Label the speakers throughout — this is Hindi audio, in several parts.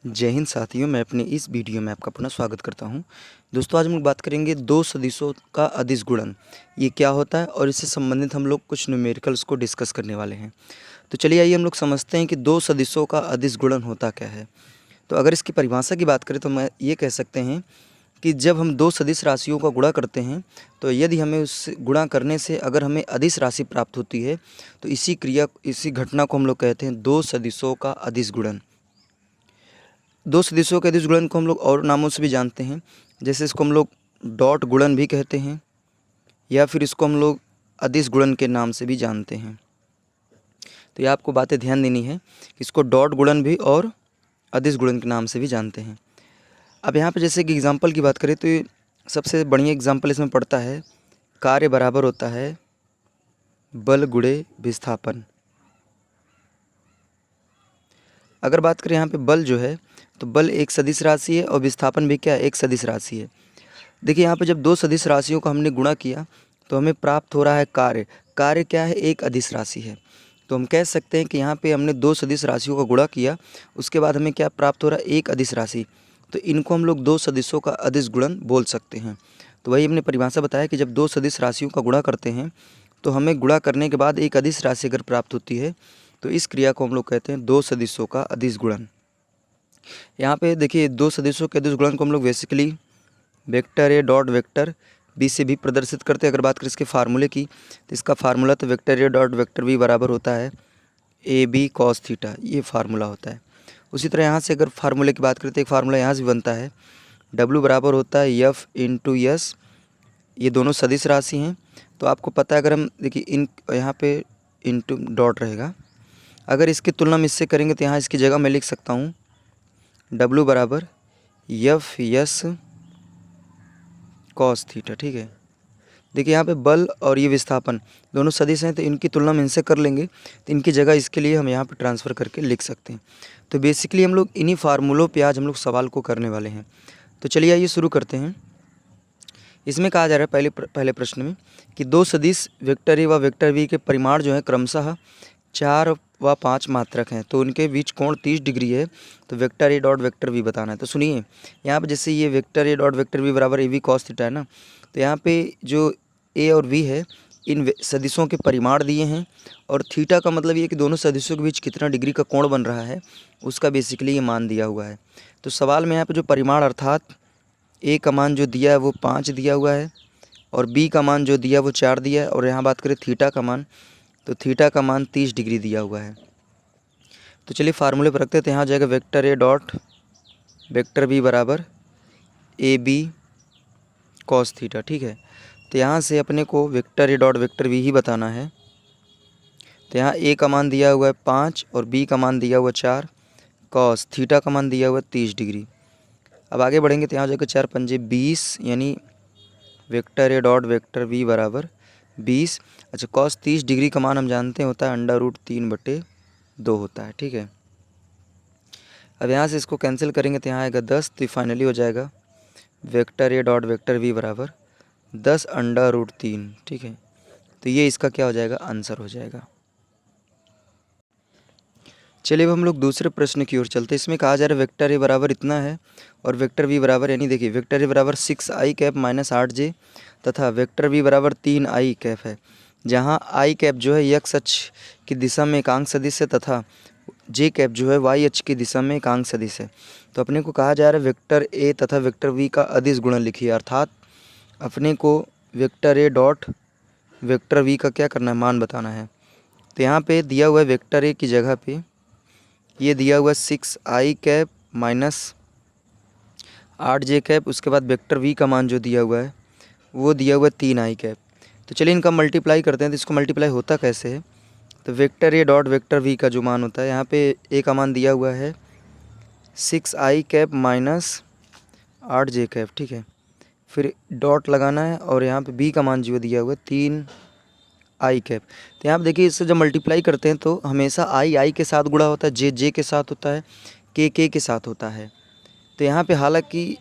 Speaker 1: जय हिंद साथियों, मैं अपने इस वीडियो में आपका पुनः स्वागत करता हूं। दोस्तों, आज हम लोग बात करेंगे दो सदिशों का अदिश गुणन। ये क्या होता है और इससे संबंधित हम लोग कुछ न्यूमेरिकल्स को डिस्कस करने वाले हैं। तो चलिए आइए हम लोग समझते हैं कि दो सदिशों का अदिश गुणन होता क्या है। तो अगर इसकी परिभाषा की बात करें तो मैं ये कह सकते हैं कि जब हम दो सदिश राशियों का गुणा करते हैं तो यदि हमें उस गुणा करने से अगर हमें अदिश राशि प्राप्त होती है तो इसी घटना को हम लोग कहते हैं दो सदिशों का अदिश गुणन। दो सदिशों के अदिश गुणन को हम लोग और नामों से भी जानते हैं, जैसे इसको हम लोग डॉट गुणन भी कहते हैं या फिर इसको हम लोग अदिश गुणन के नाम से भी जानते हैं। तो ये आपको बातें ध्यान देनी है कि इसको डॉट गुणन भी और अदिश गुणन के नाम से भी जानते हैं। अब यहाँ पे जैसे कि एग्जांपल की बात करें तो ये सबसे बढ़िया एग्जांपल इसमें पड़ता है कार्य बराबर होता है बल गुणे विस्थापन। अगर बात करें यहाँ पे बल जो है तो बल एक सदिश राशि है और विस्थापन भी क्या है, एक सदिश राशि है। देखिए यहाँ पे जब दो सदिश राशियों को हमने गुणा किया तो हमें प्राप्त हो रहा है कार्य। कार्य क्या है, एक अदिश राशि है। तो हम कह सकते हैं कि यहाँ पे हमने दो सदिश राशियों का गुणा किया, उसके बाद हमें क्या प्राप्त हो रहा है, एक अदिश राशि। तो इनको हम लोग दो सदिशों का अदिश गुणन बोल सकते हैं। तो वही हमने परिभाषा बताया कि जब दो सदिश राशियों का गुणा करते हैं तो हमें गुणा करने के बाद एक अदिश राशि अगर प्राप्त होती है तो इस क्रिया को हम लोग कहते हैं दो सदिशों का अदिश गुणन। यहाँ पे देखिए दो सदिशों के अदिश गुणन को हम लोग basically vector A dot vector B से भी प्रदर्शित करते हैं। अगर बात करें इसके फार्मूले की तो इसका फार्मूला तो vector A dot vector B बराबर होता है ए बी कॉस थीटा, ये फार्मूला होता है। उसी तरह यहाँ से अगर फार्मूले की बात करें तो एक फार्मूला यहाँ से भी बनता है डब्ल्यू बराबर होता है एफ इंटू एस। ये दोनों सदिश राशि हैं तो आपको पता है, अगर हम देखिए इन यहाँ पे इंटू डॉट रहेगा, अगर इसकी तुलना हम इससे करेंगे तो यहाँ इसकी जगह मैं लिख सकता हूँ डब्ल्यू बराबर एफ एस कॉस थीटा। ठीक है, देखिए यहाँ पे बल और ये विस्थापन दोनों सदिश हैं तो इनकी तुलना हम इनसे कर लेंगे तो इनकी जगह इसके लिए हम यहाँ पे ट्रांसफ़र करके लिख सकते हैं। तो बेसिकली हम लोग इन्हीं फार्मूलों पे आज हम लोग सवाल को करने वाले हैं। तो चलिए आइए शुरू करते हैं। इसमें कहा जा रहा है पहले प्रश्न में कि दो सदिश वेक्टर ए व वेक्टर बी के परिमाण जो है क्रमशः 4 व 5 मात्रक हैं, तो उनके बीच कोण 30 डिग्री है। तो vector A dot vector B बताना है। तो सुनिए यहाँ पे जैसे ये vector A dot vector B बराबर ए बी कॉस थीटा है ना, तो यहाँ पे जो ए और बी है इन सदिशों के परिमाण दिए हैं और थीटा का मतलब ये कि दोनों सदिशों के बीच कितना डिग्री का कोण बन रहा है उसका बेसिकली ये मान दिया हुआ है। तो सवाल में यहाँ पे जो परिमाण अर्थात ए का मान जो दिया है वो 5 दिया हुआ है और बी का मान जो दिया वो 4 दिया है, और यहाँ बात करें थीटा का मान तो थीटा का मान 30 डिग्री दिया हुआ है। तो चलिए फार्मूले पर रखते हैं। तो यहाँ जाएगा vector A dot vector B बराबर ए बी कॉस थीटा। ठीक है, तो यहाँ से अपने को vector A dot vector B ही बताना है। तो यहाँ ए का मान दिया हुआ है 5 और बी का मान दिया हुआ 4, कॉस थीटा का मान दिया हुआ 30 डिग्री। अब आगे बढ़ेंगे तो यहाँ जाकर 4 पंजे 20, यानी vector A dot vector B बराबर 20। अच्छा, कॉस 30 डिग्री का मान हम जानते हैं होता है √3/2 होता है। ठीक है, अब यहाँ से इसको कैंसिल करेंगे तो यहाँ आएगा 10, तो फाइनली हो जाएगा vector A dot vector B बराबर 10√3। ठीक है, तो ये इसका क्या हो जाएगा, आंसर हो जाएगा। चलिए अब हम लोग दूसरे प्रश्न की ओर चलते हैं। इसमें कहा जा रहा है वेक्टर ए बराबर इतना है और वेक्टर बी बराबर, यानी देखिए वेक्टर ए बराबर 6i कैप माइनस 8j तथा वेक्टर बी बराबर 3i कैप है, जहां i कैप जो है x अक्ष की दिशा में एकांक सदिश है तथा j कैप जो है y अक्ष की दिशा में एकांक सदिश है। तो अपने को कहा जा रहा है वेक्टर ए तथा वेक्टर बी का अदिश गुणन लिखिए, अर्थात अपने को vector A dot vector B का क्या करना है, मान बताना है। तो यहाँ पे दिया हुआ है वेक्टर ए की जगह पे ये दिया हुआ 6i cap minus 8j cap, उसके बाद वेक्टर v का मान जो दिया हुआ है वो दिया हुआ है 3i कैप। तो चलिए इनका मल्टीप्लाई करते हैं। तो इसको मल्टीप्लाई होता कैसे है, तो vector A dot vector v का जो मान होता है, यहाँ पे a का मान दिया हुआ है 6i cap minus 8j cap. ठीक है, फिर डॉट लगाना है और यहाँ पे b का मान जो दिया हुआ है 3i कैप। तो यहाँ पे देखिए इससे जब मल्टीप्लाई करते हैं तो हमेशा i के साथ गुणा होता है, j के साथ होता है, k के साथ होता है। तो यहाँ पे हालांकि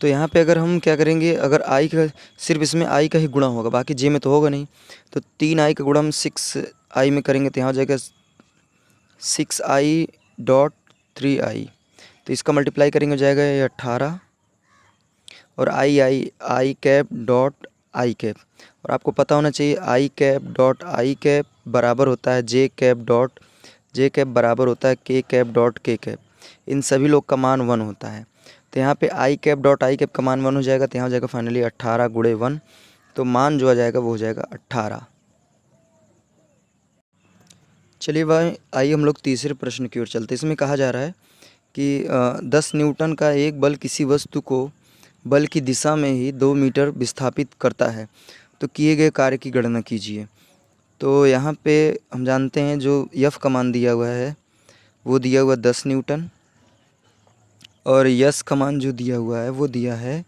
Speaker 1: तो यहाँ पे अगर हम क्या करेंगे, अगर i का सिर्फ इसमें i का ही गुणा होगा, बाकी j में तो होगा नहीं। तो 3i का गुणा हम 6i में करेंगे तो यहाँ हो जाएगा 6i डॉट 3i, तो इसका मल्टीप्लाई करेंगे हो जाएगा ये 18 और आई कैप डॉट आई कैप, और आपको पता होना चाहिए आई कैप डॉट आई कैप बराबर होता है जे कैप बराबर होता है के कैप डॉट के कैप। इन सभी लोग का मान 1 होता है। तो यहाँ पे आई कैप डॉट आई कैप का मान 1 हो जाएगा, तो यहाँ हो जाएगा फाइनली 18 गुणे 1, तो मान जो आ जाएगा वो हो जाएगा 18। चलिए भाई आइए हम लोग तीसरे प्रश्न की ओर चलते हैं। इसमें कहा जा रहा है कि 10 न्यूटन का एक बल किसी वस्तु को बल की दिशा में ही 2 मीटर विस्थापित करता है, तो किए गए कार्य की गणना कीजिए। तो यहाँ पे हम जानते हैं जो यफ का मान दिया हुआ है वो दिया हुआ 10 न्यूटन, और यस का मान जो दिया हुआ है वो दिया है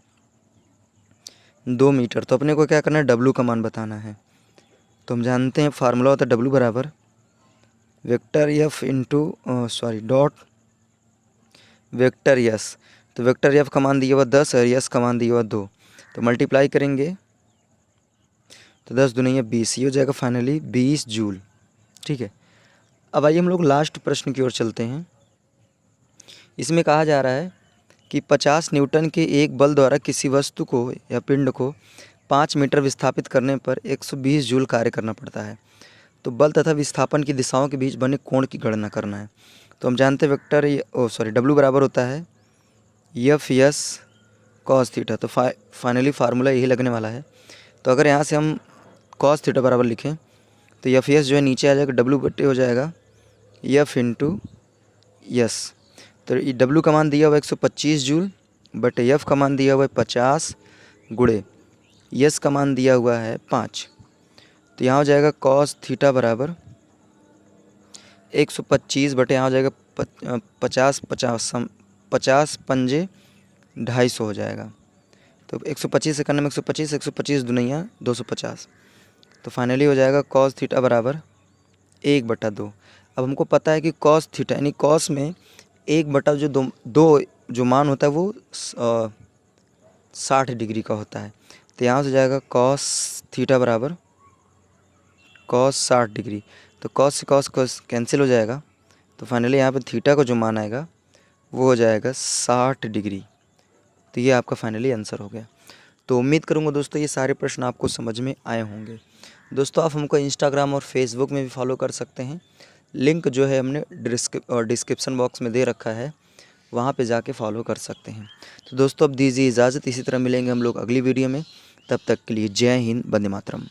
Speaker 1: 2 मीटर। तो अपने को क्या करना है, डब्लू का मान बताना है। तो हम जानते हैं फार्मूला होता है डब्लू बराबर vector F into dot vector yes. तो वेक्टर एफ का मान दिया हुआ 10 और यस का मान दिया हुआ 2, तो मल्टीप्लाई करेंगे तो 10 दूनी 20, ये हो जाएगा फाइनली 20 जूल। ठीक है, अब आइए हम लोग लास्ट प्रश्न की ओर चलते हैं। इसमें कहा जा रहा है कि 50 न्यूटन के एक बल द्वारा किसी वस्तु को या पिंड को 5 मीटर विस्थापित करने पर 120 जूल कार्य करना पड़ता है। तो बल तथा विस्थापन की दिशाओं के बीच बने कोण की गणना करना है। तो हम जानते हैं वेक्टर डब्लू बराबर होता है एफ यस कॉस थीटा। तो फाइनली फार्मूला यही लगने वाला है। तो अगर यहाँ से हम कॉस थीटा बराबर लिखें तो एफ यस जो है नीचे आ जाएगा, डब्लू बटे हो जाएगा एफ इंटू यस। तो ये डब्लू का मान दिया हुआ 125 जूल बटे एफ का मान दिया हुआ है 50 गुणे यस का मान दिया हुआ है 5। तो यहाँ हो जाएगा कॉस थीटा बराबर 125 बटे यहाँ हो जाएगा 50 पंजे 250 हो जाएगा। तो 125 से करने में 125 दुनिया 250, तो फाइनली हो जाएगा कॉस थीटा बराबर 1/2। अब हमको पता है कि कॉस थीटा यानी कॉस में 1/2 जो जो मान होता है वो 60 डिग्री का होता है। तो यहाँ से जाएगा कॉस थीटा बराबर कॉस 60 डिग्री। तो कॉस से कॉस कैंसिल हो जाएगा, तो फाइनली यहाँ पे थीटा का जो मान आएगा वो हो जाएगा 60 डिग्री। तो ये आपका फाइनली आंसर हो गया। तो उम्मीद करूँगा दोस्तों ये सारे प्रश्न आपको समझ में आए होंगे। दोस्तों आप हमको इंस्टाग्राम और फेसबुक में भी फॉलो कर सकते हैं। लिंक जो है हमने डिस्क्रिप्शन बॉक्स में दे रखा है, वहाँ पे जाके फॉलो कर सकते हैं। तो दोस्तों अब दीजिए इजाज़त, इसी तरह मिलेंगे हम लोग अगली वीडियो में। तब तक के लिए जय हिंद, वंदे मातरम।